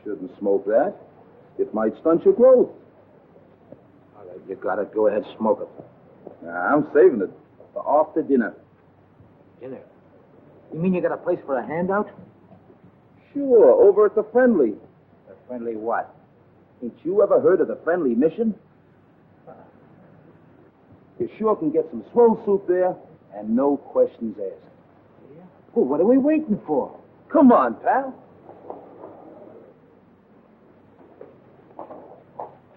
Shouldn't smoke that. It might stunt your growth. All right, you got it. Go ahead, smoke it. Nah, I'm saving it for after dinner. Dinner? You mean you got a place for a handout? Sure, over at the Friendly. A friendly what? Ain't you ever heard of the Friendly Mission? You sure can get some swell soup there, and no questions asked. Yeah? Well, what are we waiting for? Come on, pal.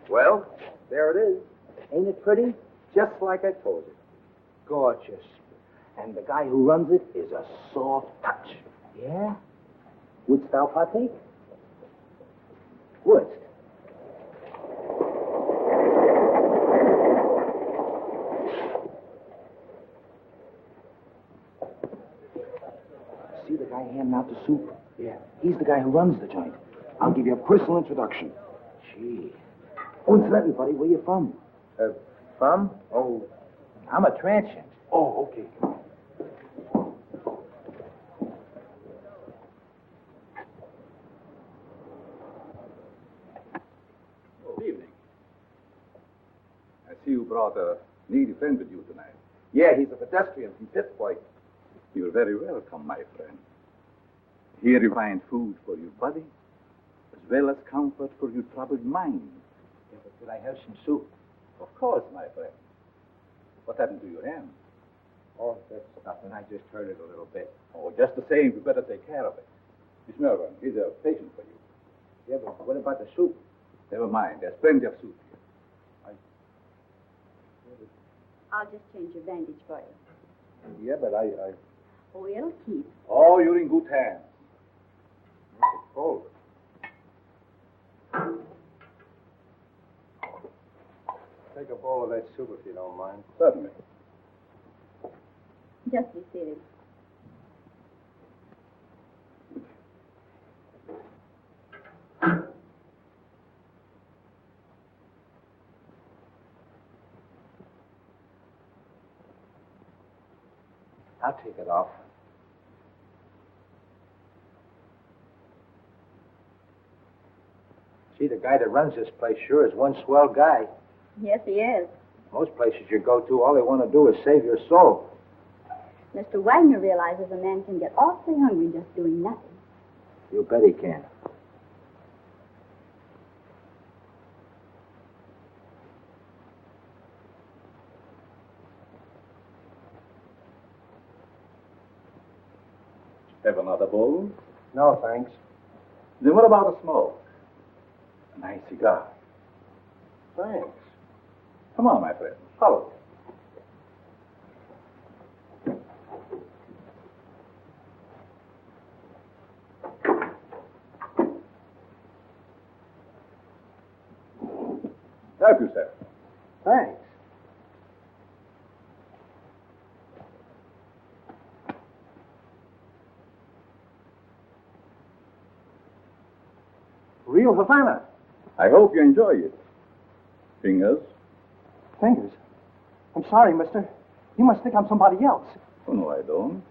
Well, there it is. Ain't it pretty? Just like I told you. Gorgeous. And the guy who runs it is a soft touch. Yeah? Wouldst thou partake? Wouldst? See the guy handing out the soup? Yeah. He's the guy who runs the joint. I'll give you a personal introduction. Gee. Oh, incidentally, buddy, where you from? From? Oh, I'm a transient. Oh, okay. Good evening. I see you brought a needy friend with you tonight. Yeah, he's a pedestrian from Pittsburgh. You're very welcome, my friend. Here you find food for your body, as well as comfort for your troubled mind. Yeah, but could I have some soup? Of course, my friend. What happened to your hand? Oh, that's nothing. I just hurt it a little bit. Oh, just the same, you better take care of it. Miss Melbourne, here's a patient for you. Yeah, but what about the soup? Never mind, there's plenty of soup here. I'll just change your bandage for you. Yeah, but I... Oh, it'll keep. Oh, you're in good hands. It's cold. Take a bowl of that soup if you don't mind. Certainly. Just be seated. I'll take it off. Gee, the guy that runs this place sure is one swell guy. Yes, he is. Most places you go to, all they want to do is save your soul. Mr. Wagner realizes a man can get awfully hungry just doing nothing. You bet he can. Have another bowl? No, thanks. Then what about a smoke? A nice cigar. Thanks. Come on, my friend. Follow me. Help yourself. Thanks. Real Havana. I hope you enjoy it. Fingers? Fingers. I'm sorry, mister. You must think I'm somebody else. Oh, no, I don't.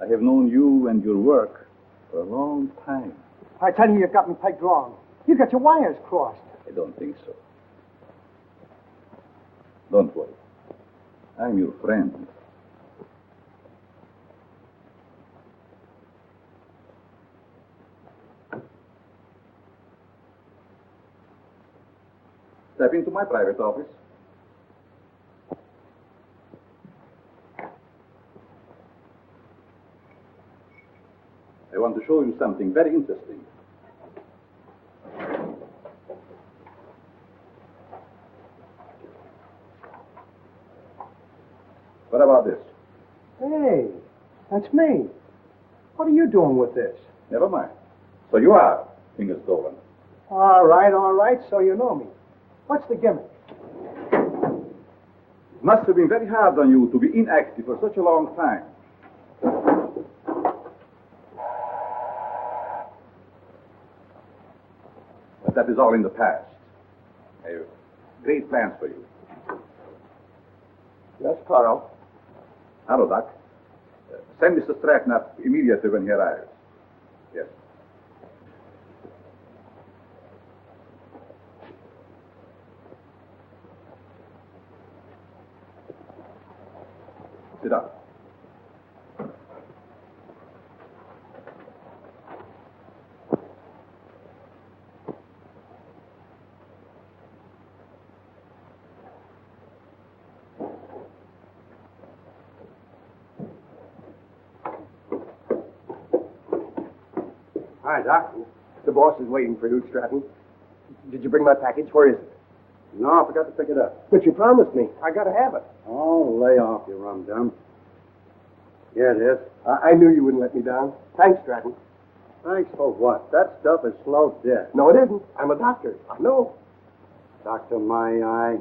I have known you and your work for a long time. I tell you, you've got me pegged wrong. You got your wires crossed. I don't think so. Don't worry. I'm your friend. Step into my private office. I want to show you something very interesting. What about this? Hey, that's me. What are you doing with this? Never mind. So you are Fingers Dolan. All right, so you know me. What's the gimmick? It must have been very hard on you to be inactive for such a long time. But that is all in the past. I have great plans for you. Yes, Carl. Hello, Doc. Send Mr. Stratton up immediately when he arrives. Yes. Sit down. Hi, Doc. The boss is waiting for you, Stratton. Did you bring my package? Where is it? No, I forgot to pick it up. But you promised me. I gotta have it. Oh, lay off, you rum-dum. Here it is. I knew you wouldn't let me down. Thanks, Stratton. Thanks for what? That stuff is slow death. No, it isn't. I'm a doctor. I know. Doctor, my eye.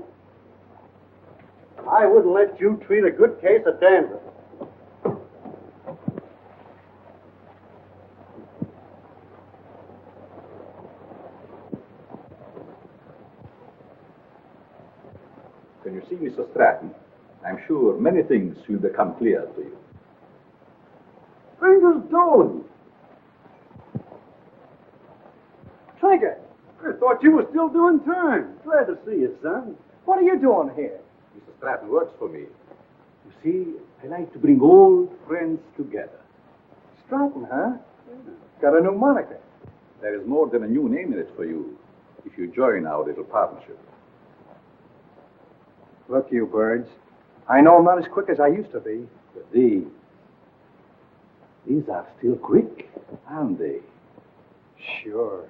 I wouldn't let you treat a good case of dandruff. When you see Mr. Stratton, I'm sure many things will become clear to you. Fingers Dolan. Trigger, I thought you were still doing time. Glad to see you, son. what are you doing here? Mr. Stratton works for me. You see, I like to bring old friends together. Stratton, huh? Got a new moniker. There is more than a new name in it for you if you join our little partnership. Look, you birds. I know I'm not as quick as I used to be. But these are still quick, aren't they? Sure.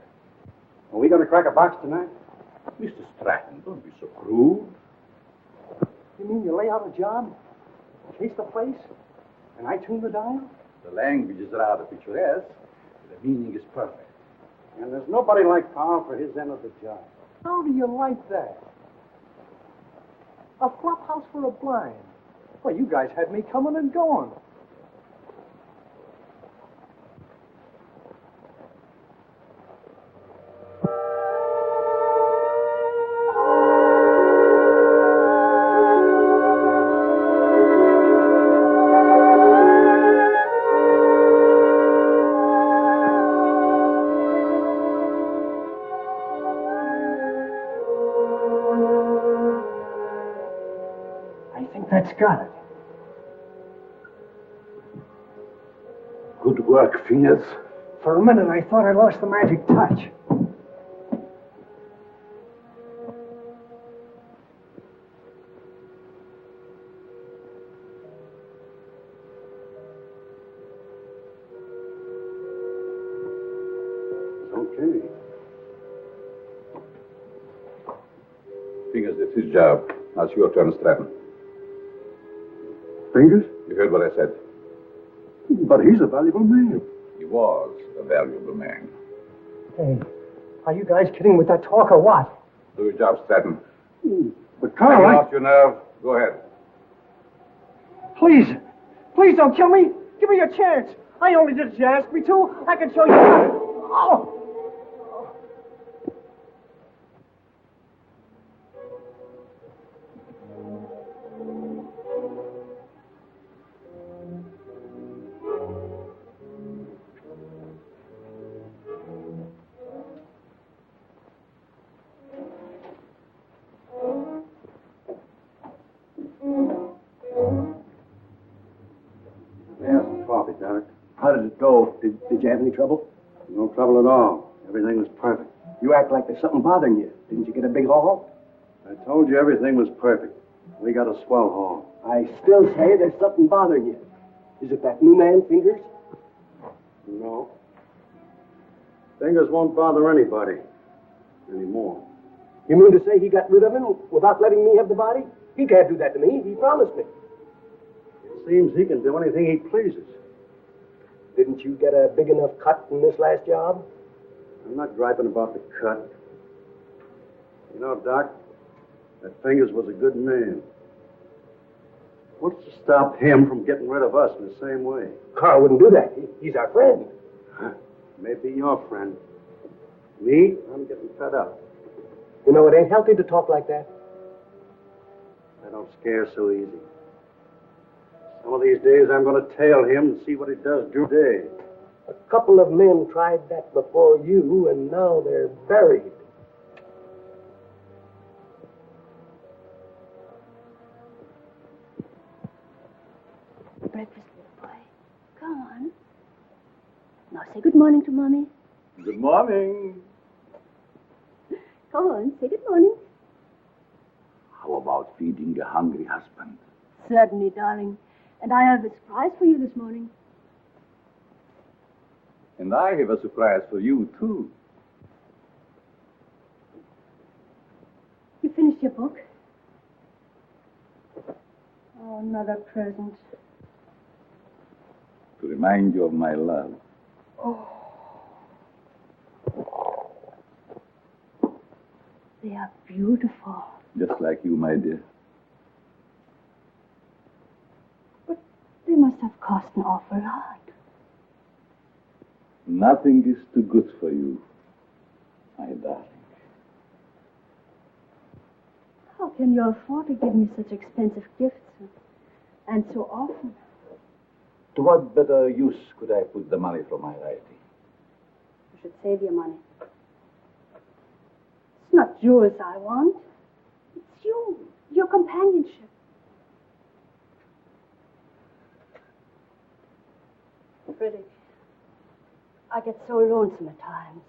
Are we going to crack a box tonight? Mr. Stratton, don't be so crude. You mean you lay out a job, case the place, and I tune the dial? The language is rather picturesque. The meaning is perfect. And there's nobody like Carl for his end of the job. How do you like that? A flop house for a blind. Well, you guys had me coming and going. That's got it. Good work, Fingers. For a minute, I thought I lost the magic touch. Okay. Fingers, it's his job. Now it's your turn, Stratton. Fingers? You heard what I said. But he's a valuable man. He was a valuable man. Hey, are you guys kidding with that talk or what? Do your job, Stratton. But Take Carl, it off your nerve. Go ahead. Please, please don't kill me. Give me a chance. I only did as you asked me to. I can show you how. Oh! There's some coffee, Derek. How did it go? Did you have any trouble? No trouble at all. Everything was perfect. You act like there's something bothering you. Didn't you get a big haul? I told you everything was perfect. We got a swell haul. I still say there's something bothering you. Is it that new man, Fingers? No. Fingers won't bother anybody anymore. You mean to say he got rid of him without letting me have the body? He can't do that to me. He promised me. It seems he can do anything he pleases. Didn't you get a big enough cut in this last job? I'm not griping about the cut. You know, Doc, that Fingers was a good man. What's to stop him from getting rid of us in the same way? Carl wouldn't do that. He's our friend. Maybe your friend. Me, I'm getting fed up. You know, it ain't healthy to talk like that. I don't scare so easy. Some of these days I'm going to tail him and see what he does during the day. A couple of men tried that before you, and now they're buried. Breakfast, little boy. Come on. Now say good morning to Mommy. Good morning. Come on, say good morning. How about feeding a hungry husband? Certainly, darling. And I have a surprise for you this morning. And I have a surprise for you, too. You finished your book? Oh, another present. To remind you of my love. They are beautiful. Just like you, my dear. But they must have cost an awful lot. Nothing is too good for you, my darling. How can you afford to give me such expensive gifts? And so often? To what better use could I put the money from my writing? You should save your money. It's not jewels I want. It's you, your companionship. Pretty. I get so lonesome at times.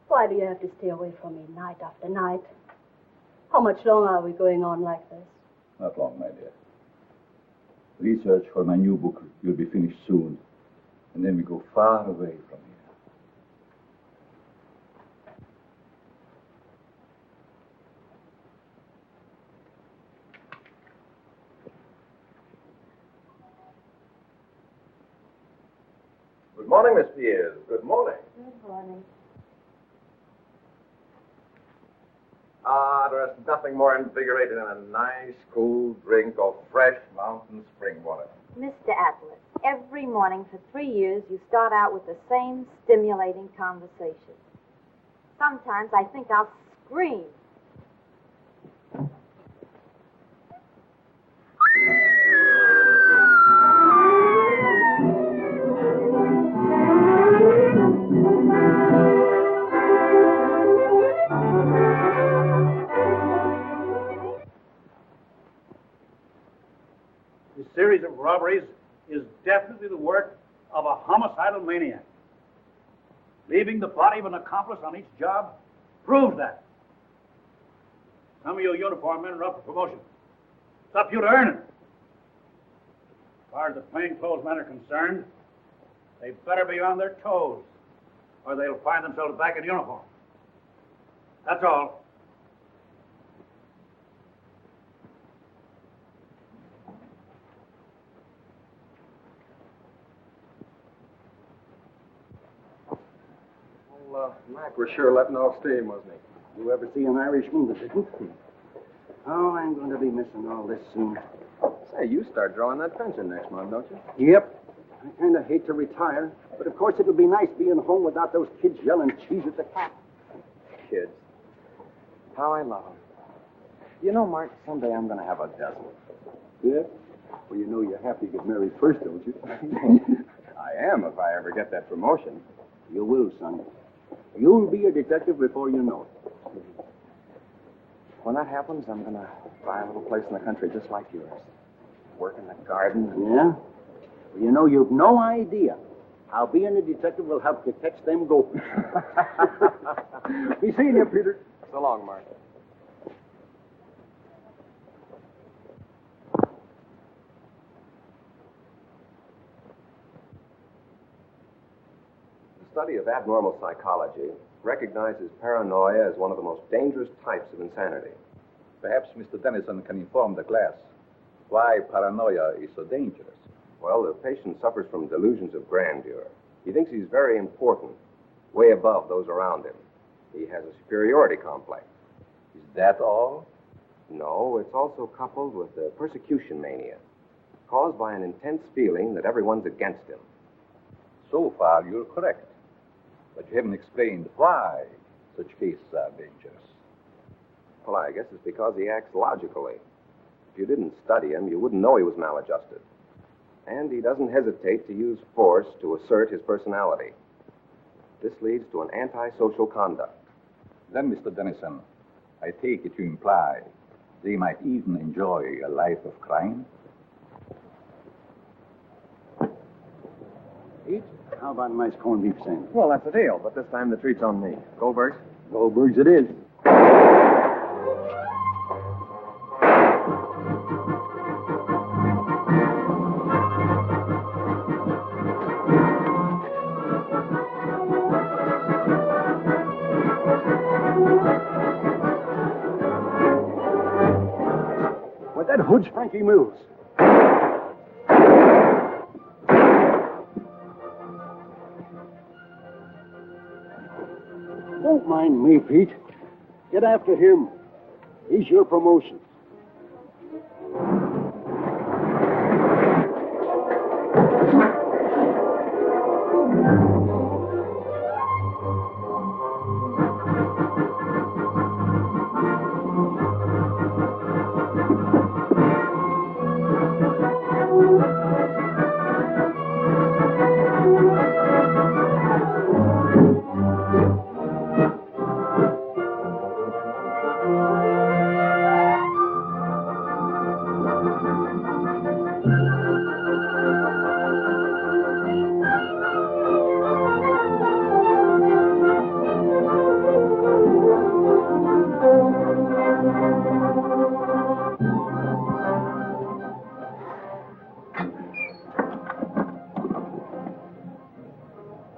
Why do you have to stay away from me night after night? How much longer are we going on like this? Not long, my dear. Research for my new book will be finished soon. And then we go far away from here. Good morning, Miss Pierce. Good morning. Good morning. There's nothing more invigorating than a nice, cool drink of fresh mountain spring water. Mr. Atlas, every morning for 3 years you start out with the same stimulating conversation. Sometimes I think I'll scream. series of robberies is definitely the work of a homicidal maniac. Leaving the body of an accomplice on each job proves that. Some of you uniform men are up for promotion. It's up to you to earn it. As far as the plainclothes men are concerned, they better be on their toes, or they'll find themselves back in uniform. That's all. Well, Mac was sure letting off steam, wasn't he? You ever see an Irishman that didn't? Oh, I'm going to be missing all this soon. Say, you start drawing that pension next month, don't you? Yep. I kind of hate to retire, but of course it would be nice being home without those kids yelling cheese at the cat. Kids. How I love them. You know, Mark, someday I'm going to have a dozen. Yeah? Well, you know you have to get married first, don't you? I am if I ever get that promotion. You will, son. You'll be a detective before you know it. When that happens, I'm going to buy a little place in the country just like yours. Work in the garden. Yeah? Well, you know, you've no idea how being a detective will help you catch them gophers. Be seeing you, Peter. So long, Mark. The study of abnormal psychology recognizes paranoia as one of the most dangerous types of insanity. Perhaps Mr. Dennison can inform the class why paranoia is so dangerous. Well, the patient suffers from delusions of grandeur. He thinks he's very important, way above those around him. He has a superiority complex. Is that all? No, it's also coupled with a persecution mania, caused by an intense feeling that everyone's against him. So far, you're correct. But you haven't explained why such cases are dangerous. Well, I guess it's because he acts logically. If you didn't study him, you wouldn't know he was maladjusted. And he doesn't hesitate to use force to assert his personality. This leads to an antisocial conduct. Then, Mr. Dennison, I take it you imply they might even enjoy a life of crime? Pete, how about a nice corned beef sandwich? Well, that's the deal, but this time the treat's on me. Goldberg? Goldberg's it is. What that hood's Frankie Mills. Don't mind me, Pete. Get after him. He's your promotion.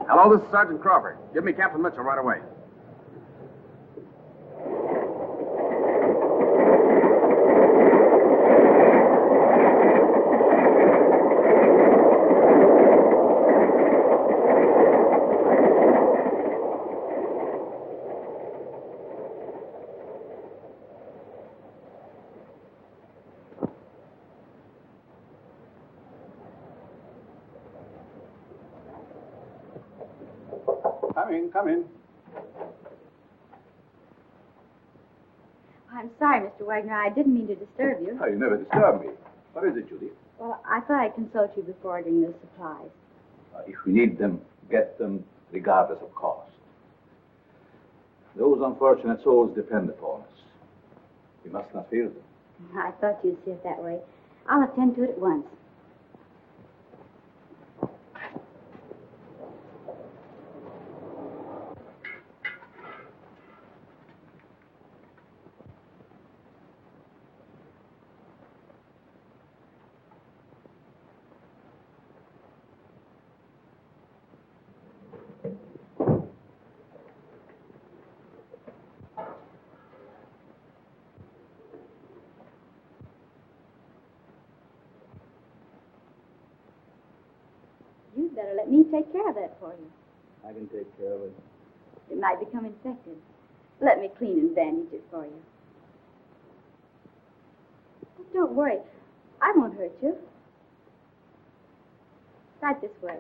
Hello, this is Sergeant Crawford. Give me Captain Mitchell right away. Come in. I'm sorry, Mr. Wagner. I didn't mean to disturb you. Oh, you never disturb me. What is it, Judy? Well, I thought I'd consult you before ordering the supplies. If we need them, get them regardless of cost. Those unfortunate souls depend upon us. We must not fear them. I thought you'd see it that way. I'll attend to it at once. You'd better let me take care of that for you. I can take care of it. It might become infected. Let me clean and bandage it for you. But don't worry. I won't hurt you. Right this way.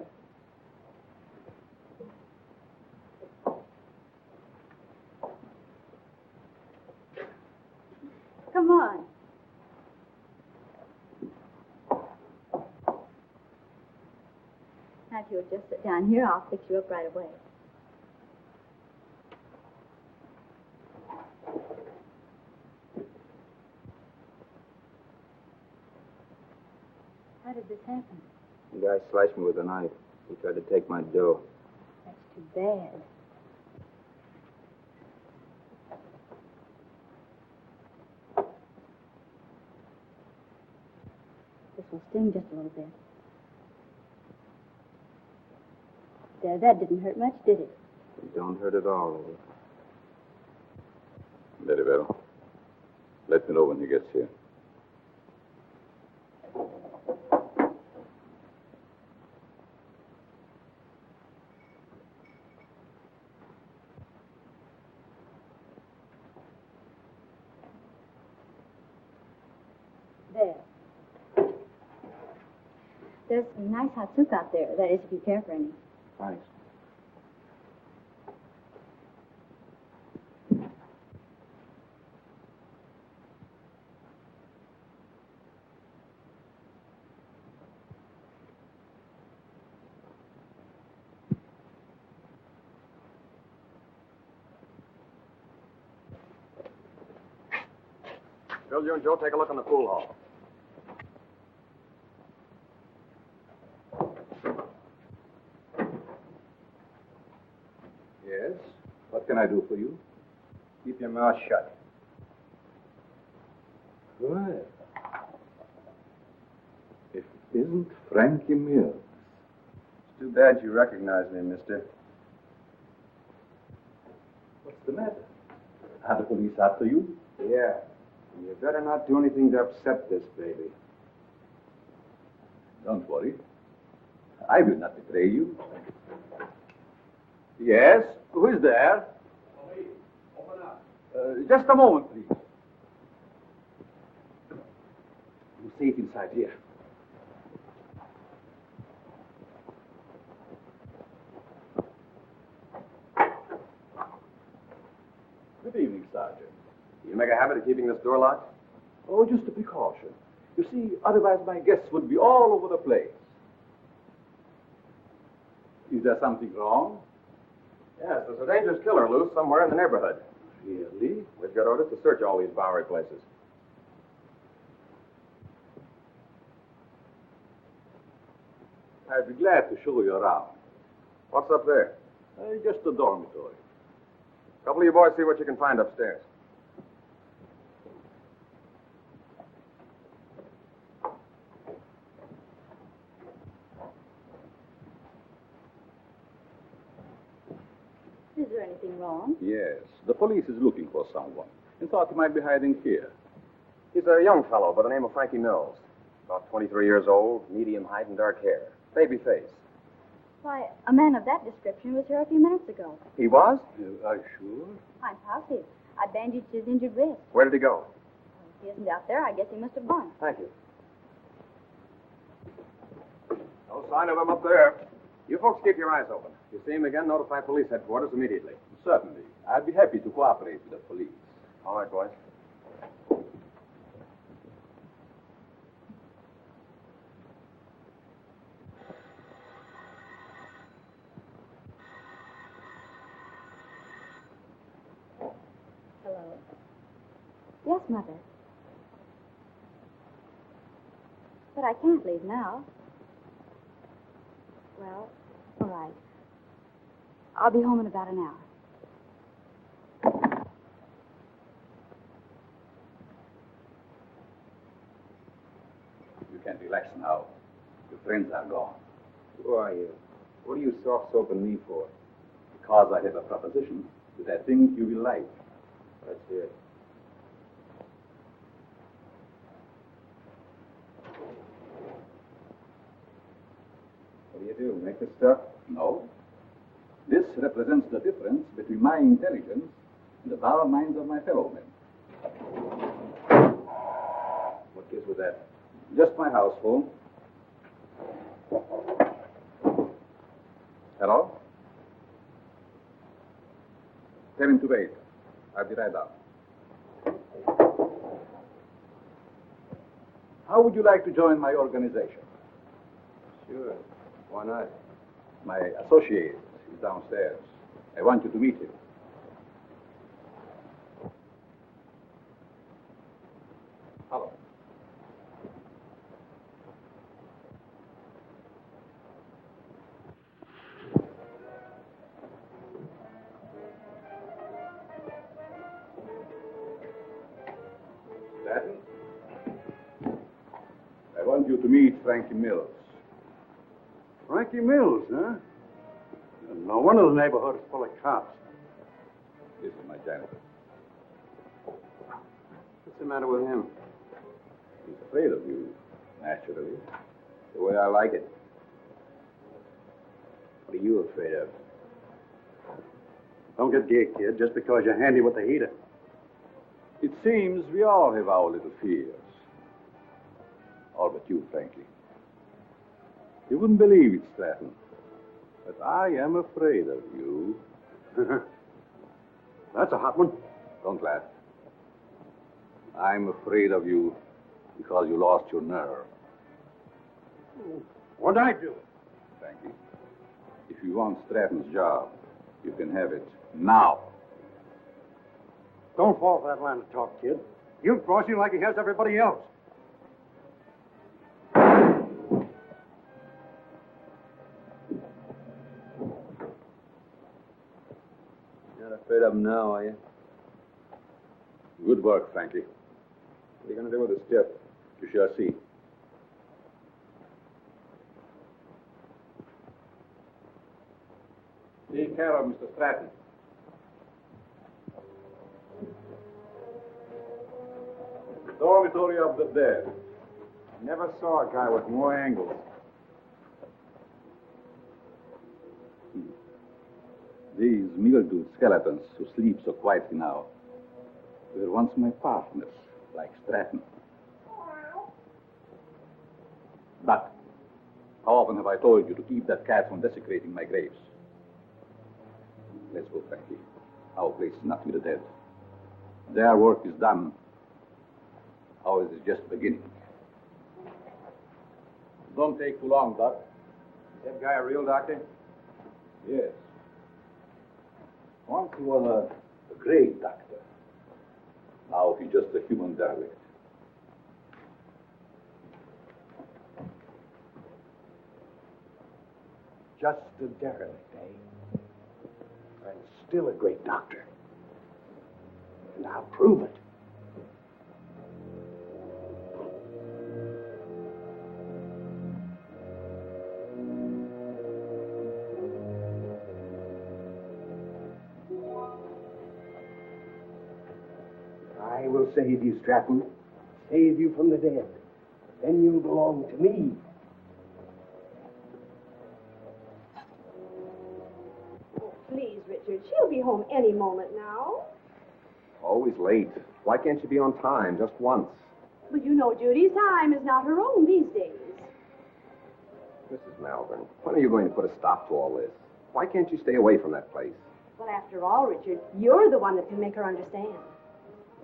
Come on. Now, if you'll just sit down here, I'll fix you up right away. How did this happen? The guy sliced me with a knife. He tried to take my dough. That's too bad. This will sting just a little bit. There, that didn't hurt much, did it? It don't hurt at all. Very well. Let me know when he gets here. There. There's some nice hot soup out there. That is, if you care for any. Thanks. Bill, you and Joe take a look in the pool hall. Yes? What can I do for you? Keep your mouth shut. Well, if it isn't Frankie Mills. It's too bad you recognize me, mister. What's the matter? Are the police after you? Yeah. And you better not do anything to upset this baby. Don't worry. I will not betray you. Yes? Who is there? Open up. Just a moment, please. You're safe inside here. Good evening, Sergeant. You make a habit of keeping this door locked? Oh, just a precaution. You see, otherwise my guests would be all over the place. Is there something wrong? Yes, there's a dangerous killer loose somewhere in the neighborhood. Really? We've got orders to search all these Bowery places. I'd be glad to show you around. What's up there? Just a dormitory. A couple of you boys see what you can find upstairs. Is there anything wrong? Yes, the police is looking for someone and thought he might be hiding here. He's a young fellow by the name of Frankie Mills. About 23 years old, medium height and dark hair. Baby face. Why, a man of that description was here a few minutes ago. He was? Are you sure? I'm positive. I bandaged his injured wrist. Where did he go? If he isn't out there, I guess he must have gone. Thank you. No sign of him up there. You folks keep your eyes open. If you see him again, notify police headquarters immediately. Certainly. I'd be happy to cooperate with the police. All right, boys. Hello. Yes, Mother. But I can't leave now. Well, all right. I'll be home in about an hour. You can relax now. Your friends are gone. Who are you? What are you soft-soaping me for? Because I have a proposition that I think you will like. Let's hear it. What do you do? Make this stuff? No. This represents the difference between my intelligence and the dull minds of my fellow men. What gives with that? Just my house phone. Hello? Tell him to wait. I'll be right out. How would you like to join my organization? Sure. Why not? My associate is downstairs. I want you to meet him. Hello. Stratton? I want you to meet Frankie Mills. Frankie Mills, huh? No wonder the neighborhood is full of cops. This is my janitor. What's the matter with him? He's afraid of you, naturally. The way I like it. What are you afraid of? Don't get gay, kid, just because you're handy with the heater. It seems we all have our little fears. All but you, Frankie. You wouldn't believe it, Stratton, but I am afraid of you. That's a hot one. Don't laugh. I'm afraid of you because you lost your nerve. What'd I do? Frankie, if you want Stratton's job, you can have it now. Don't fall for that line of talk, kid. He'll cross you like he has everybody else. You're not afraid of him now, are you? Good work, Frankie. What are you going to do with this tip? You shall see. Take care of Mr. Stratton. Dormitory of the dead. Never saw a guy with more angles. These mildewed skeletons who sleep so quietly now were once my partners, like Stratton. But how often have I told you to keep that cat from desecrating my graves? Let's go, Frankie. Our place is not with the dead. Their work is done. Ours is just beginning. Don't take too long, Doc. Is that guy a real doctor? Yes. Once he was a great doctor. Now he's just a human derelict. Just a derelict, eh? And still a great doctor. And I'll prove it. I will save you, Stratton. Save you from the dead. Then you'll belong to me. Oh, please, Richard. She'll be home any moment now. Always late. Why can't you be on time just once? But you know Judy's time is not her own these days. Mrs. Malvern, when are you going to put a stop to all this? Why can't you stay away from that place? Well, after all, Richard, you're the one that can make her understand.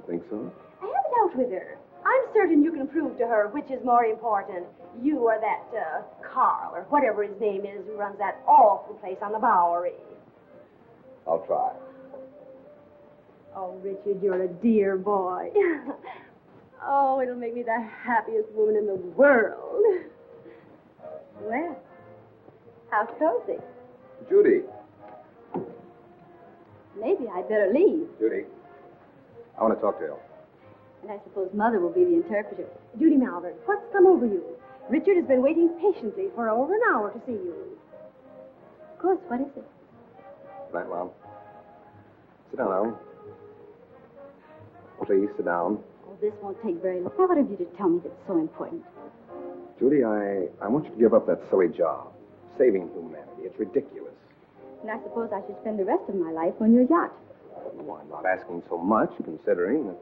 Think so? I have it out with her. I'm certain you can prove to her which is more important, you or that Carl, or whatever his name is, who runs that awful place on the Bowery. I'll try. Oh, Richard, you're a dear boy. Oh, it'll make me the happiest woman in the world. Well, how cozy. Judy. Maybe I'd better leave. Judy. I want to talk to you. And I suppose Mother will be the interpreter. Judy Malvern, what's come over you? Richard has been waiting patiently for over an hour to see you. Of course, what is it? Good night, Mom. Sit down, Ellen. Please, sit down. Oh, this won't take very long. Now, what have you to tell me that's so important? Judy, I want you to give up that silly job. saving humanity. It's ridiculous. And I suppose I should spend the rest of my life on your yacht. Well, I'm not asking so much, considering that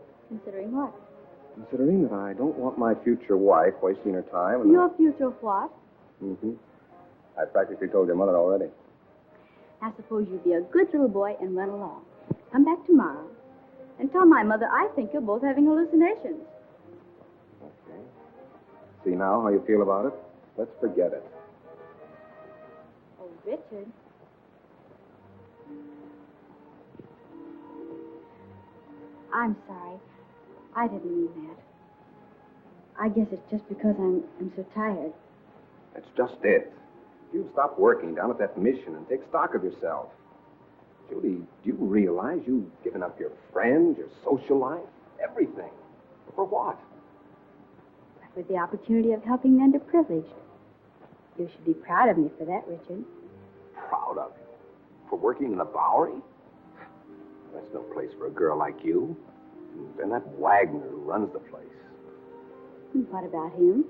I don't want my future wife wasting her time. And Your future what? Mm-hmm. I practically told your mother already. I suppose you be a good little boy and run along. Come back tomorrow and tell my mother I think you're both having hallucinations. Okay. See now how you feel about it? Let's forget it. Oh, Richard. I'm sorry. I didn't mean that. I guess it's just because I'm so tired. That's just it. You stop working down at that mission and take stock of yourself. Judy, do you realize you've given up your friends, your social life, everything? For what? For the opportunity of helping the underprivileged. You should be proud of me for that, Richard. Proud of you? For working in the Bowery? That's no place for a girl like you. And that Wagner who runs the place. And what about him?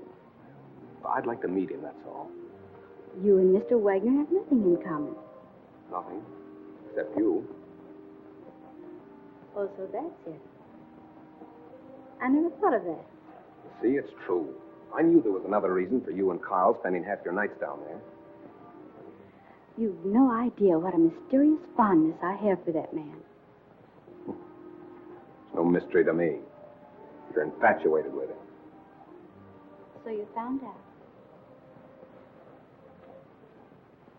I'd like to meet him, that's all. You and Mr. Wagner have nothing in common. Nothing. Except you. Oh, so that's it. I never thought of that. See, it's true. I knew there was another reason for you and Carl spending half your nights down there. You've no idea what a mysterious fondness I have for that man. It's no mystery to me. You're infatuated with him. So you found out.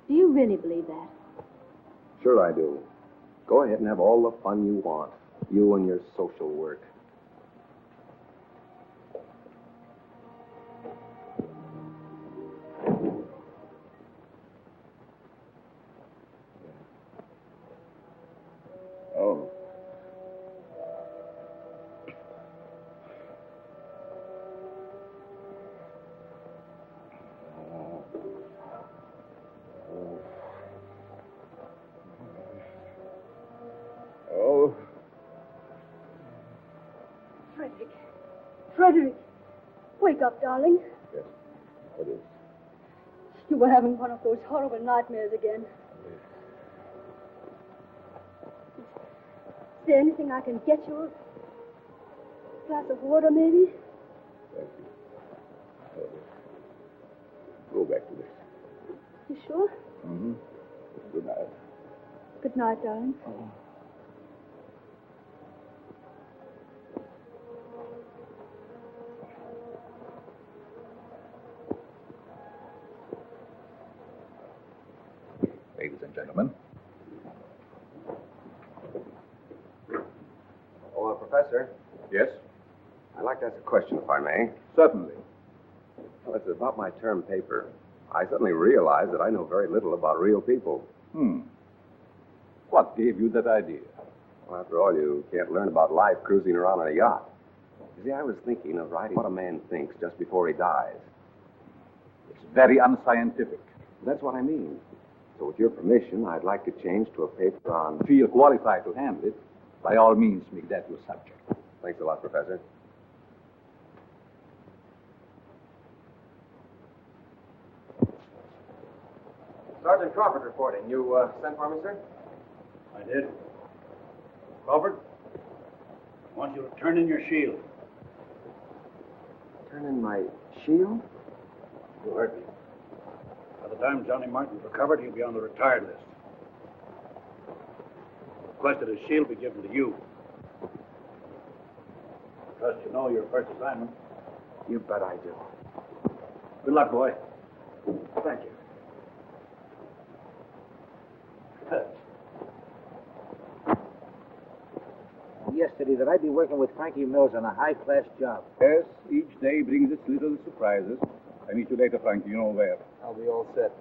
Do you really believe that? Sure I do. Go ahead and have all the fun you want. You and your social work. Oh. Oh. Frederick, wake up, darling. Yes. What is? You were having one of those horrible nightmares again. Is there anything I can get you? A glass of water, maybe? Thank you. Go back to this. You sure? Mm-hmm. Good night. Good night, darling. Oh. Ladies and gentlemen. Oh, Professor. Yes? I'd like to ask a question, if I may. Certainly. Well, it's about my term paper. I suddenly realized that I know very little about real people. What gave you that idea? Well, after all, you can't learn about life cruising around on a yacht. You see, I was thinking of writing what a man thinks just before he dies. It's very unscientific. That's what I mean. So with your permission, I'd like to change to a paper on... Feel qualified to handle it. By all means, make that your subject. Thanks a lot, Professor. Sergeant Crawford reporting. You sent for me, sir? I did. Crawford, I want you to turn in your shield. Turn in my shield? You heard me. By the time Johnny Martin's recovered, he'll be on the retired list. Requested his shield be given to you. Trust you know your first assignment. You bet I do. Good luck, boy. Thank you. Yesterday that I'd be working with Frankie Mills on a high-class job. Yes, each day brings its little surprises. I meet you later, Frankie. You know where. I'll be all set.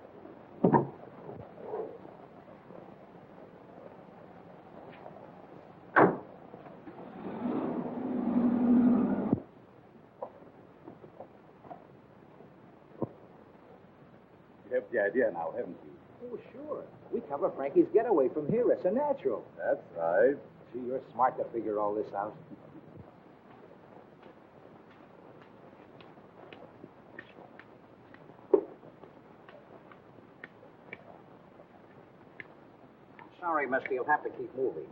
You have the idea now, haven't you? Oh, sure. We cover Frankie's getaway from here. It's a natural. That's right. Gee, you're smart to figure all this out. Sorry, mister, you'll have to keep moving.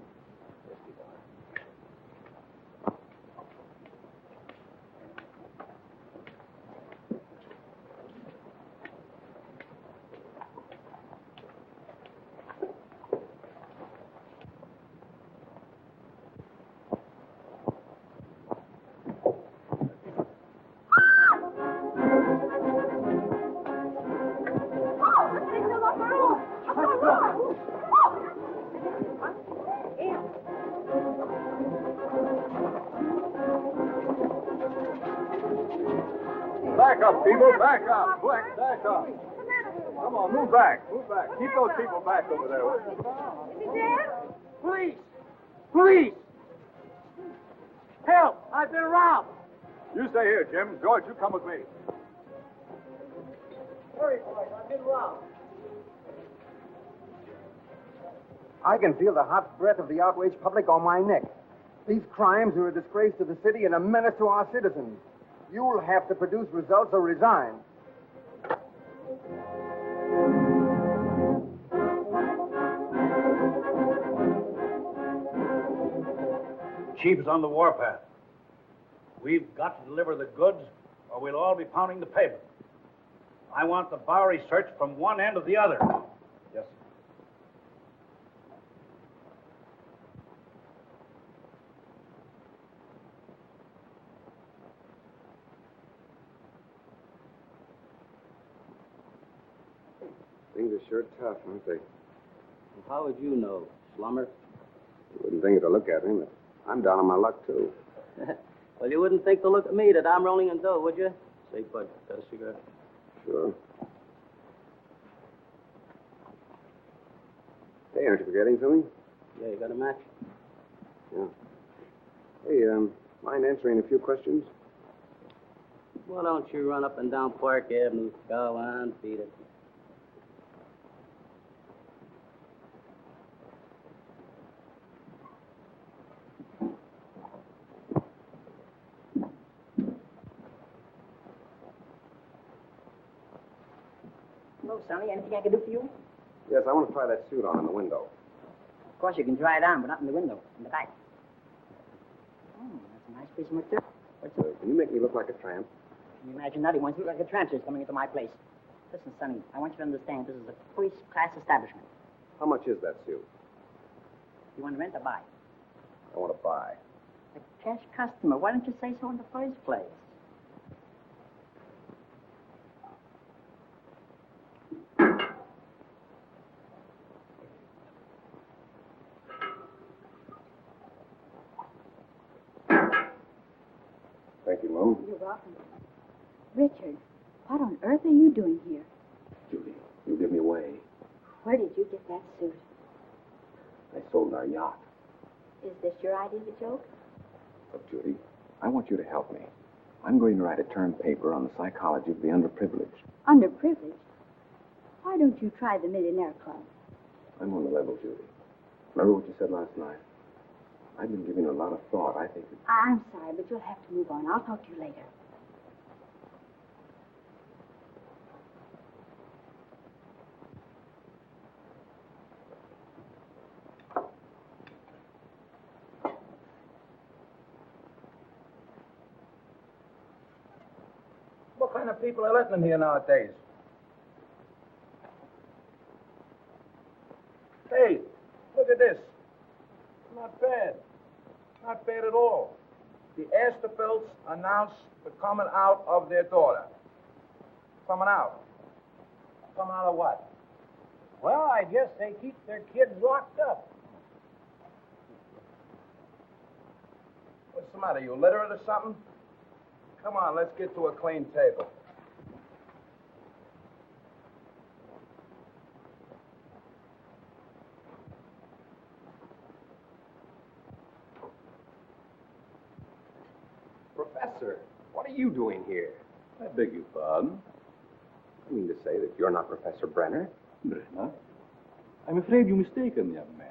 Back up, people, back up. Quick, back up. Come on, move back, move back. Keep those people back over there. Is he dead? Police! Police! Help! I've been robbed! You stay here, Jim. George, you come with me. Hurry, boys, I've been robbed. I can feel the hot breath of the outraged public on my neck. These crimes are a disgrace to the city and a menace to our citizens. You'll have to produce results or resign. Chief is on the warpath. We've got to deliver the goods, or we'll all be pounding the pavement. I want the Bowery searched from one end to the other. Yes, sir. Things are sure tough, aren't they? How would you know, Slummer? You wouldn't think it to look at me, but I'm down on my luck, too. Well, you wouldn't think to look at me that I'm rolling in dough, would you? Say, Bud, got a cigarette? Sure. Hey, aren't you forgetting something? Yeah, you got a match? Yeah. Hey, mind answering a few questions? Why don't you run up and down Park Avenue? Go on, beat it. Hello, Sonny. Anything I can do for you? Yes, I want to try that suit on in the window. Of course, you can try it on, but not in the window, in the back. Oh, that's a nice piece of material. What's it? Can you make me look like a tramp? Can you imagine that? He wants to look like a transfer coming into my place. Listen, Sonny, I want you to understand this is a first-class establishment. How much is that suit? You want to rent or buy? I want to buy. A cash customer. Why don't you say so in the first place? Thank you, Mom. You're welcome. Richard, what on earth are you doing here? Judy, you give me away. Where did you get that suit? I sold our yacht. Is this your idea of a joke? Look, Judy, I want you to help me. I'm going to write a term paper on the psychology of the underprivileged. Underprivileged? Why don't you try the Millionaire Club? I'm on the level, Judy. Remember what you said last night? I've been giving it a lot of thought. I think I'm sorry, but you'll have to move on. I'll talk to you later. What kind of people are letting in here nowadays? Hey, look at this. Not bad. Not bad at all. The Asterfelds announced the coming out of their daughter. Coming out. Coming out of what? Well, I guess they keep their kids locked up. What's the matter? You illiterate or something? Come on, let's get to a clean table. Professor, what are you doing here? I beg your pardon? I mean to say that you're not Professor Brenner. Brenner? I'm afraid you're mistaken, young man.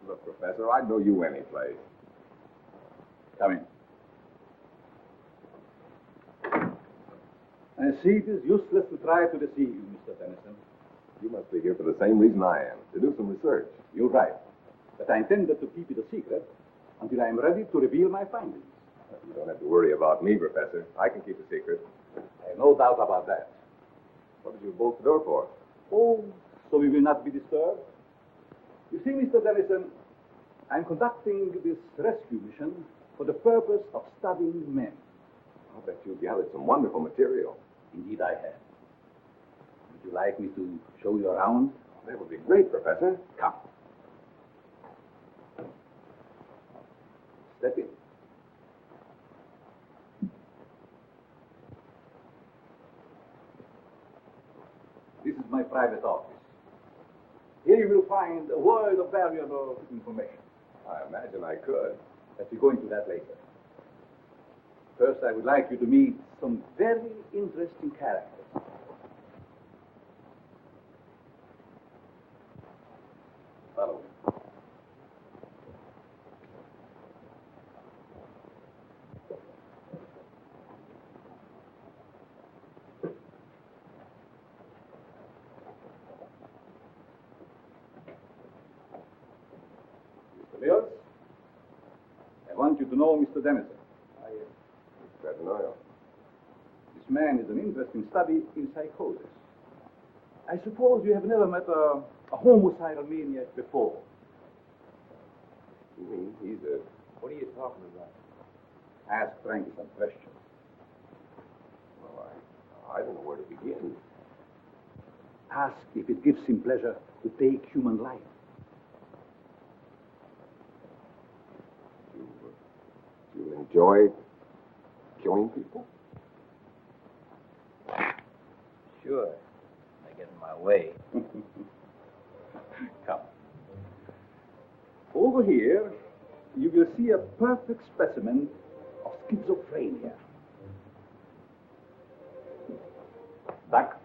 Look, Professor, I'd know you any place. Come in. I see it is useless to try to deceive you, Mr. Tennyson. You must be here for the same reason I am, to do some research. You're right. But I intended to keep it a secret until I am ready to reveal my findings. You don't have to worry about me, Professor. I can keep a secret. I have no doubt about that. What did you bolt the door for? Oh, so we will not be disturbed? You see, Mr. Tennyson, I'm conducting this rescue mission for the purpose of studying men. I'll bet you've gathered some wonderful material. Indeed, I have. Would you like me to show you around? That would be great, Professor. Come. Step in. This is my private office. Here you will find a world of valuable information. I imagine I could. Let me go into that later. First, I would like you to meet some very interesting characters. Follow me. Mr. Mills, I want you to know Mr. Denison. Glad to know you. This man is an interesting study in psychosis. I suppose you have never met a homicidal maniac before. You mean he's a... What are you talking about? Ask Frankie some questions. Well, I don't know where to begin. Ask if it gives him pleasure to take human life. Do you enjoy killing people? Sure. I get in my way. Come. Over here, you will see a perfect specimen of schizophrenia. Duck,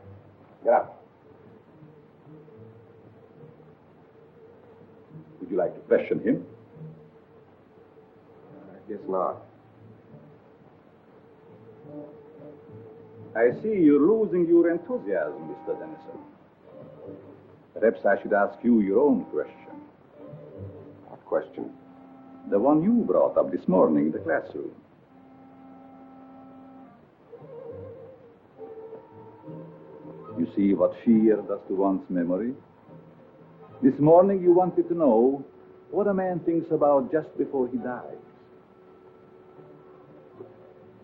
get up. Would you like to question him? I guess not. I see you're losing your enthusiasm, Mr. Denison. Perhaps I should ask you your own question. What question? The one you brought up this morning in the classroom. You see what fear does to one's memory? This morning you wanted to know what a man thinks about just before he dies.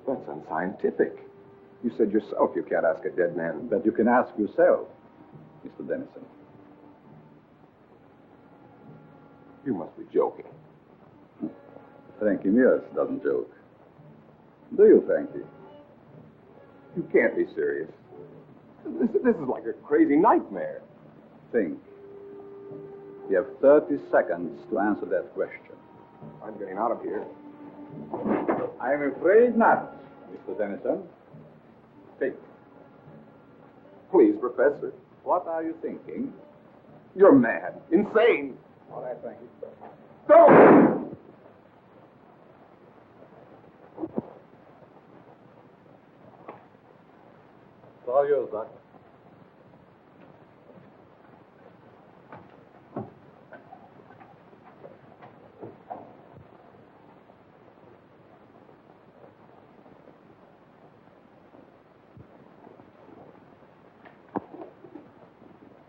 That's unscientific. You said yourself you can't ask a dead man. But you can ask yourself, Mr. Denison. You must be joking. Frankie Mears doesn't joke. Do you, Frankie? You can't be serious. This is like a crazy nightmare. Think. You have 30 seconds to answer that question. I'm getting out of here. I'm afraid not, Mr. Denison. Think. Please, Professor. What are you thinking? You're mad. Insane. All right, Frankie. Don't! It's all yours, Doc.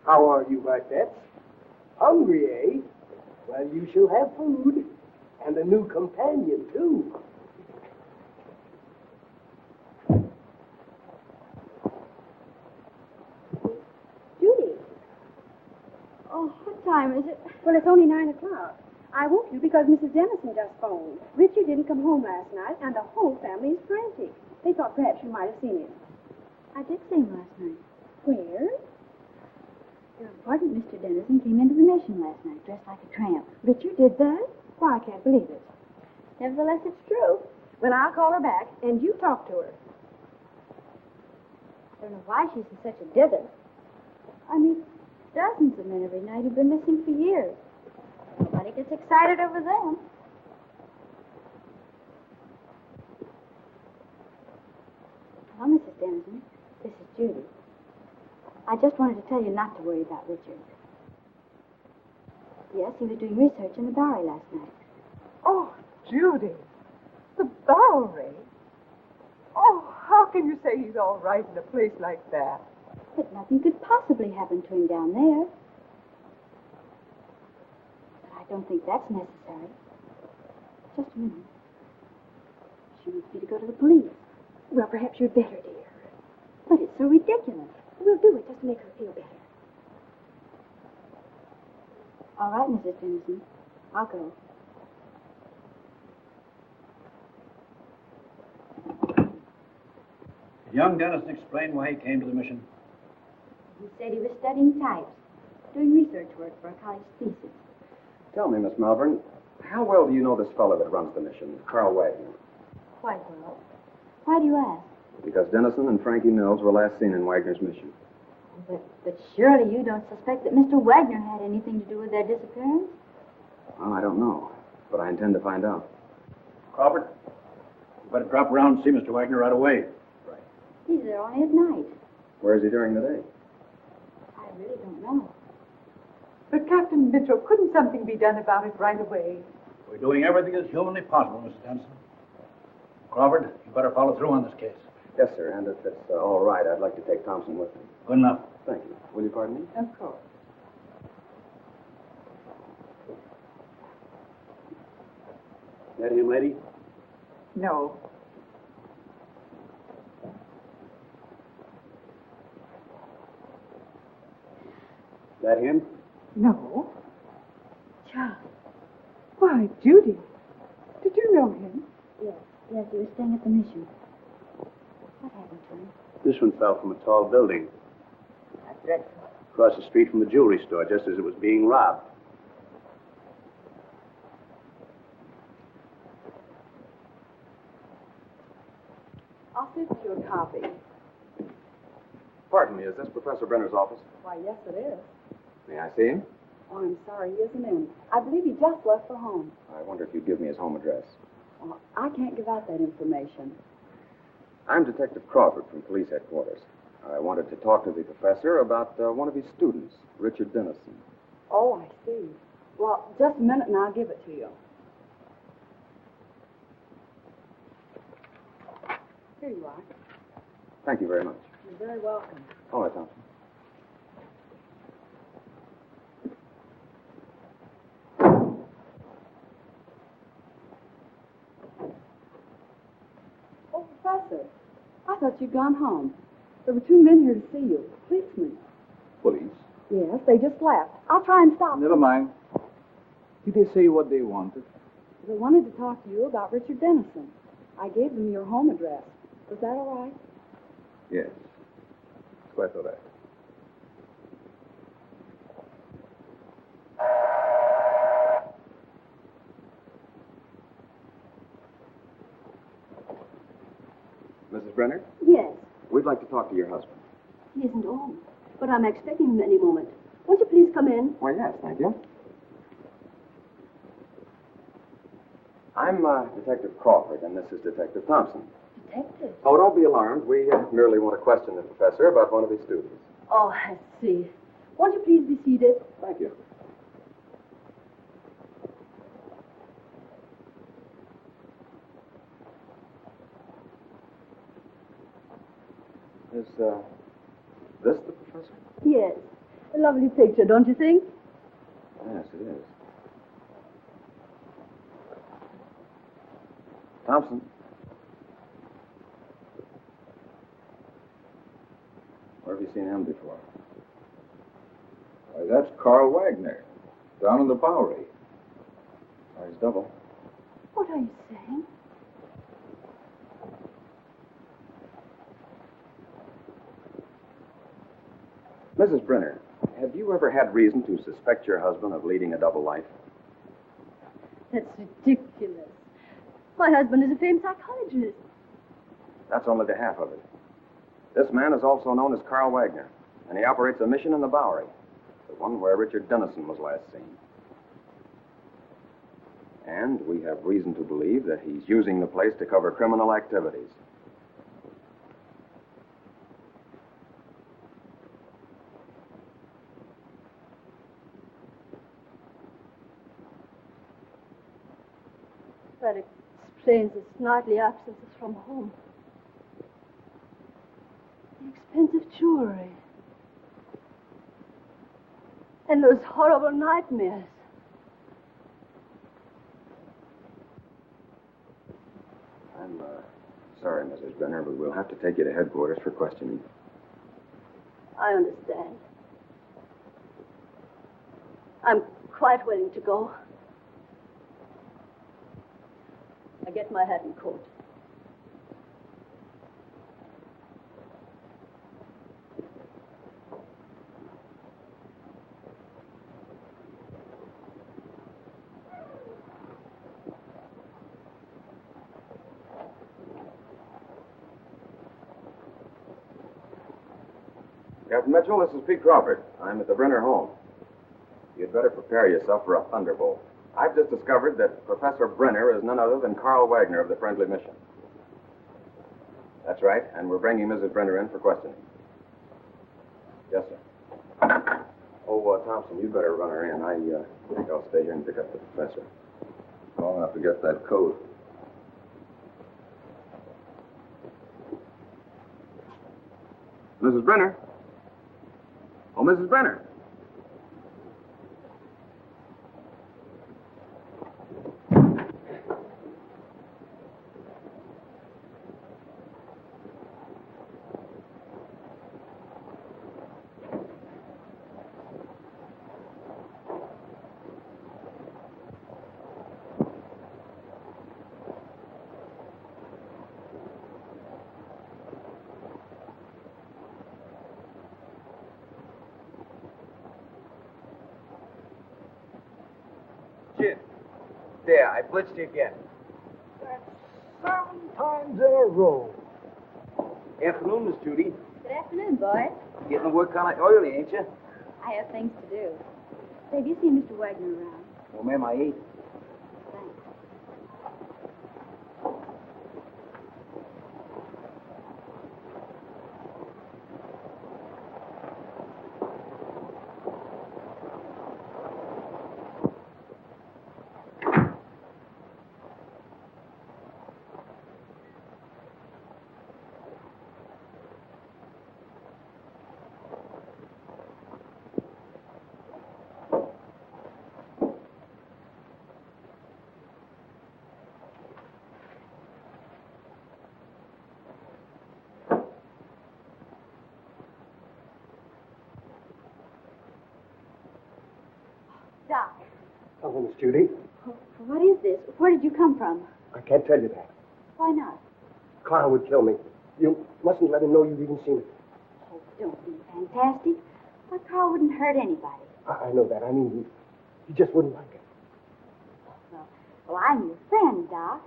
How are you, my pets? Hungry, eh? Well, you shall have food. And a new companion, too. Judy. Oh, what time is it? Well, it's only 9 o'clock. I woke you because Mrs. Denison just phoned. Richard didn't come home last night, and the whole family is frantic. They thought perhaps you might have seen him. I did see him last night. Where? Your important Mr. Denison came into the mission last night, dressed like a tramp. Richard did that? Why, I can't believe it. Nevertheless, it's true. Well, I'll call her back, and you talk to her. I don't know why she's in such a dither. I meet dozens of men every night who've been missing for years. Nobody gets excited over them. Well, Mrs. Denison, Judy, I just wanted to tell you not to worry about Richard. Yes, he was doing research in the Bowery last night. Oh, Judy, the Bowery. Oh, how can you say he's all right in a place like that? But nothing could possibly happen to him down there. But I don't think that's necessary. Just a minute. She wants me to go to the police. Well, perhaps you'd better, dear. But it's so ridiculous. We'll do it just to make her feel better. All right, Mrs. Dennison. I'll go. Did young Dennison explain why he came to the mission? He said he was studying types, doing research work for a college thesis. Tell me, Miss Malvern, how well do you know this fellow that runs the mission, Carl Wagner? Quite well. Why do you ask? Because Dennison and Frankie Mills were last seen in Wagner's mission. But surely you don't suspect that Mr. Wagner had anything to do with their disappearance? Well, I don't know, but I intend to find out. Crawford, you better drop around and see Mr. Wagner right away. He's there only at night. Where is he during the day? I really don't know. But, Captain Mitchell, couldn't something be done about it right away? We're doing everything that's humanly possible, Mrs. Dennison. Crawford, you better follow through on this case. Yes, sir, and if it's all right, I'd like to take Thompson with me. Good enough. Thank you. Will you pardon me? Of course. That him, lady? No. That him? No. Charles. Why, Judy. Did you know him? Yes, he was staying at the mission. What happened to him? This one fell from a tall building. That's dreadful. Across the street from the jewelry store, just as it was being robbed. I'll send you a copy. Pardon me, is this Professor Brenner's office? Why, yes, it is. May I see him? Oh, I'm sorry, he isn't in. I believe he just left for home. I wonder if you'd give me his home address. Well, I can't give out that information. I'm Detective Crawford from police headquarters. I wanted to talk to the professor about one of his students, Richard Dennison. Oh, I see. Well, just a minute and I'll give it to you. Here you are. Thank you very much. You're very welcome. All right, Thompson. Oh, Professor, I thought you'd gone home. There were two men here to see you, policemen. Police? Yes, they just left. I'll try and stop Never them. mind. Did they say what they wanted? They wanted to talk to you about Richard Dennison. I gave them your home address. Was that all right? Yes. Quite all right. Mrs. Brenner, Yes, we'd like to talk to your husband. he isn't home, but I'm expecting him any moment. Won't you please come in? Why, yes, thank you. I'm Detective Crawford, and this is Detective Thompson. Detective? Oh, don't be alarmed. We merely want to question the professor about one of his students. Oh, I see. Won't you please be seated? Thank you. Is this the professor? Yes. A lovely picture, don't you think? Yes, it is. Thompson. Where have you seen him before? Why, that's Carl Wagner, down in the Bowery. Or his double. What are you saying? Mrs. Brenner, have you ever had reason to suspect your husband of leading a double life? That's ridiculous. My husband is a famed psychologist. That's only the half of it. This man is also known as Carl Wagner, and he operates a mission in the Bowery, the one where Richard Dennison was last seen. And we have reason to believe that he's using the place to cover criminal activities. That explains his nightly absences from home. The expensive jewelry. And those horrible nightmares. I'm sorry, Mrs. Brenner, but we'll have to take you to headquarters for questioning. I understand. I'm quite willing to go. I get my hat and coat. Captain Mitchell, this is Pete Crawford. I'm at the Brenner home. You'd better prepare yourself for a thunderbolt. I've just discovered that Professor Brenner is none other than Carl Wagner of the Friendly Mission. That's right, and we're bringing Mrs. Brenner in for questioning. Yes, sir. Oh, Thompson, you better run her in. I think I'll stay here and pick up the professor. Long enough to get that coat. Mrs. Brenner? Oh, Mrs. Brenner. Jim. There, I blitzed you again. That's 7 times in a row. Afternoon, Miss Judy. Good afternoon, boys. Getting the work kind of oily, ain't you? I have things to do. Say, have you seen Mr. Wagner around? Well, ma'am, I ain't. Thanks. Doc, Hello, Miss Judy. what is this? Where did you come from? I can't tell you that. Why not? Carl would kill me. You mustn't let him know you've even seen it. Oh, don't be fantastic. Why, Carl wouldn't hurt anybody. I know that. I mean, he just wouldn't like it. Well, I'm your friend, Doc.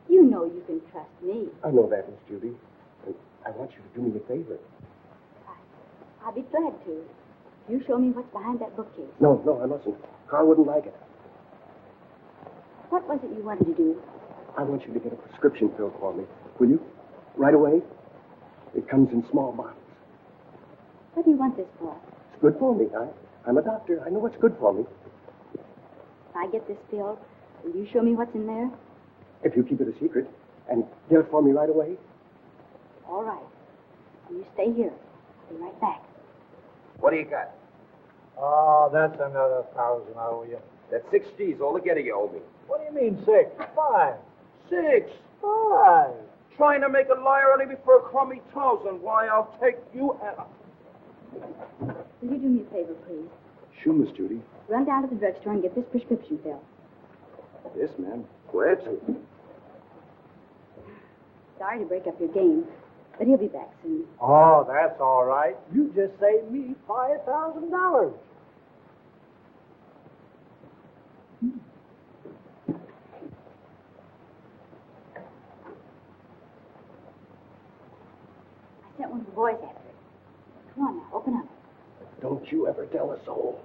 You know you can trust me. I know that, Miss Judy. And I want you to do me a favor. I'll be glad to. You show me what's behind that bookcase. No, I mustn't. Carl wouldn't like it. What was it you wanted to do? I want you to get a prescription filled for me. Will you? Right away? It comes in small bottles. What do you want this for? It's good for me. I'm a doctor. I know what's good for me. If I get this filled, will you show me what's in there? If you keep it a secret and get it for me right away. All right. You stay here. I'll be right back. What do you got? Oh, that's another 1,000 I owe you. That's 6 G's altogether you owe me. What do you mean 6? 5. 6. 5. Trying to make a liar out of me for a crummy 1,000. Why, I'll take you and... Will you do me a favor, please? Sure, Miss Judy. Run down to the drugstore and get this prescription filled. Yes, ma'am. Go ahead. Sorry to break up your game, but he'll be back soon. Oh, that's all right. You just saved me $5,000. I sent one of the boys after it. Come on now, open up. Don't you ever tell a soul.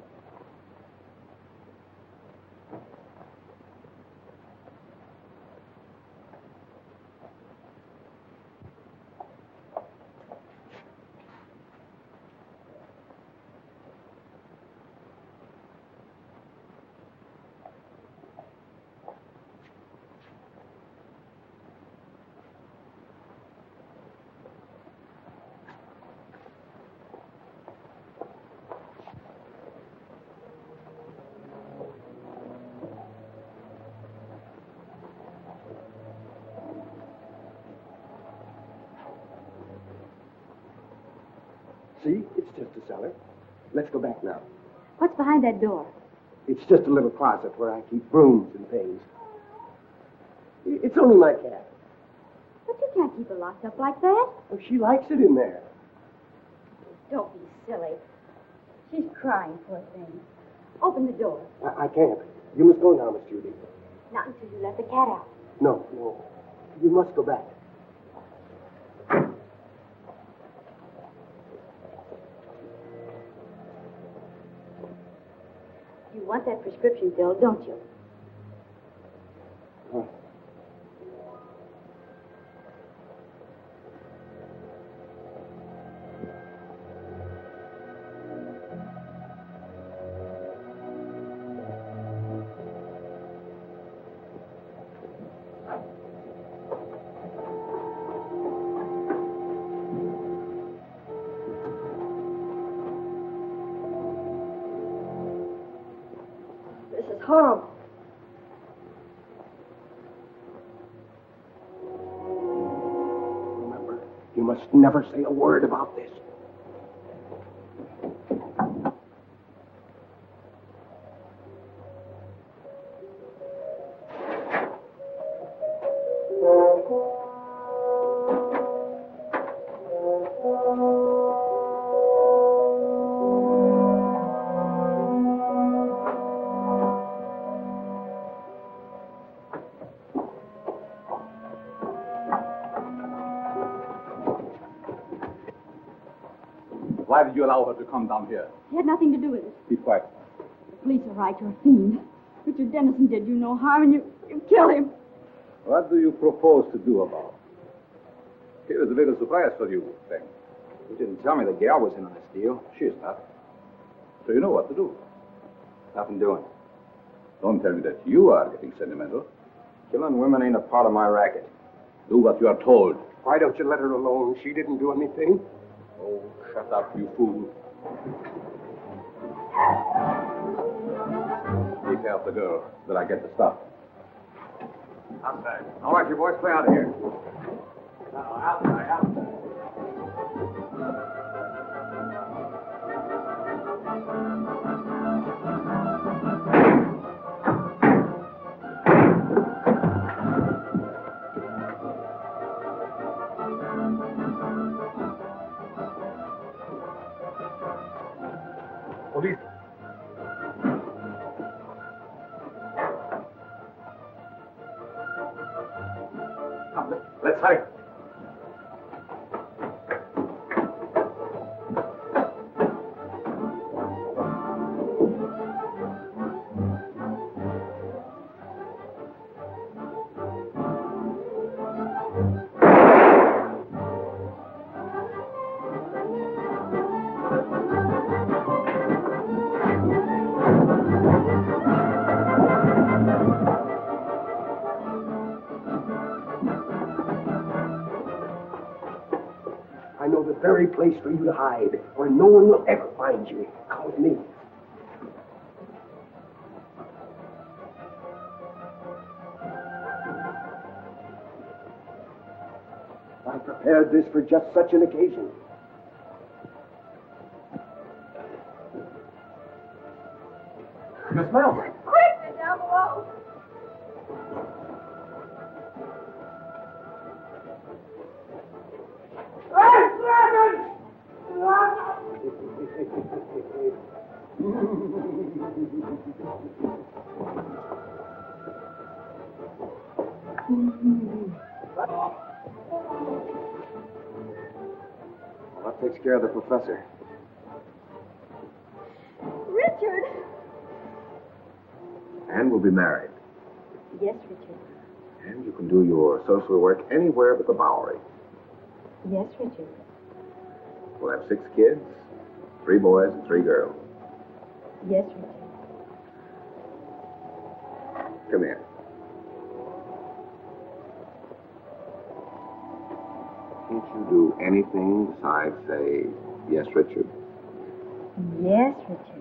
see. It's just a cellar. Let's go back now. What's behind that door? It's just a little closet where I keep brooms and things. It's only my cat. But you can't keep her locked up like that. Oh, she likes it in there. Don't be silly. She's crying, poor thing. Open the door. I can't. You must go now, Miss Judy. Not until you let the cat out. No. You must go back. You want that prescription filled, don't you? Horrible. Remember, you must never say a word about this. Why did you allow her to come down here? He had nothing to do with it. Keep quiet. The police are right. You're a fiend. Richard Dennison did you no harm, and you killed him. What do you propose to do about it? Here is a little surprise for you, Frank. You didn't tell me the gal was in on this deal. She's not. So you know what to do. Nothing doing. Don't tell me that you are getting sentimental. Killing women ain't a part of my racket. Do what you are told. Why don't you let her alone? She didn't do anything. Oh, shut up, you fool. Take care of the girl, that I get the stuff. Outside. All right, you boys, play out of here. Outside. Police. Come, let's hurry. I know the very place for you to hide, where no one will ever find you. Come with me. I prepared this for just such an occasion. Miss Melvin. Quick! They're down below. Well, that takes care of the professor. Richard! And we'll be married. Yes, Richard. And you can do your social work anywhere but the Bowery. Yes, Richard. We'll have 6 kids, 3 boys and 3 girls. Yes, Richard. Come here. Can't you do anything besides say, yes, Richard? Yes, Richard.